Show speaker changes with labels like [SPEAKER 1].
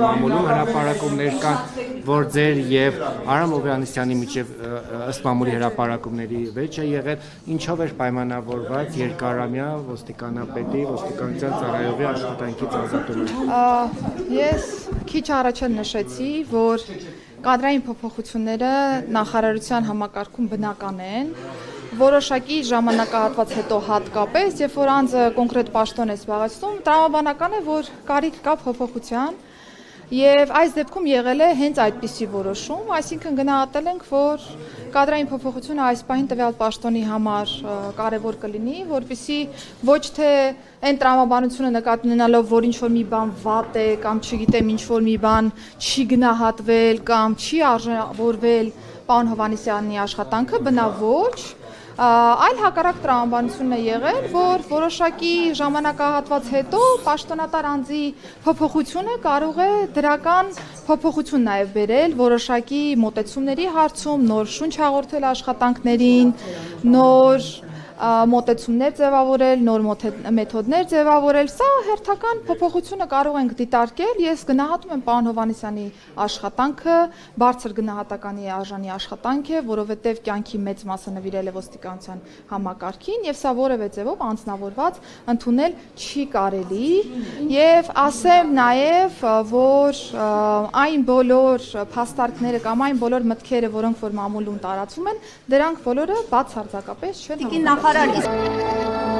[SPEAKER 1] մամուլում հրապարակումներ կան, որ ձեր եւ Արամ Օվյանեսյանի միջև ըստ մամուլի հրապարակումների վեճ է եղել, ինչով էր պայմանավորված երկարամյա ոստիկանապետի, ոստիկանության ծառայողի աշխատանքից ազատումը։
[SPEAKER 2] Ես քիչ առաջ նշեցի, որ կադրային փոփոխությունները նախարարության համակարգում բնական են, որոշակի ժամանակահատված հետո հատկապես, երբ որ անձը կոնկրետ պաշտոն է զբաղեցնում, տրամաբանական է, որ կարիք կա փոփոխության, եւ այս դեպքում եղել է հենց այդպիսի որոշում, այսինքն գնահատել ենք, որ կադրային փոփոխությունը այս պահին տվյալ պաշտոնի համար կարևոր կլինի, որպեսզի ոչ թե այն տրամաբանությունը նկատի ունենալով, որ ինչ-որ մի բան վատ է կամ չգիտեմ ինչ-որ մի բան չի գնահատվել կամ չի արժևորվել պարոն Հովհաննիսյանի աշխատանքը, բնավ ոչ, այլ հակառակ տրամաբանությունն է եղել, որ որոշակի ժամանակահատված հետո պաշտոնատար անձի փոփոխությունը կարող է դրական փոփոխություն նաև բերել որոշակի մոտեցումների հարցում, նոր շունչ հաղորդել աշխատանքներին, նոր մոտեցումներ ձևավորել, նոր մեթոդներ ձևավորել, սա հերթական փոփոխությունը կարող ենք դիտարկել, ես գնահատում եմ պարոն Հովհաննիսյանի աշխատանքը, բարձր գնահատականի արժանի աշխատանք է, որովհետև կյանքի մեծ մասը նվիրել է ոստիկանության համակարգին եւ սա որևէ ձևով անձնավորված ընդունել չի կարելի եւ ասեմ նաեւ, որ այն բոլոր փաստարկները կամ այն բոլոր մտքերը, որոնք որ մամուլում տարածվում են, դրանք բոլորը բացարձակապես չեն համապատասխանում։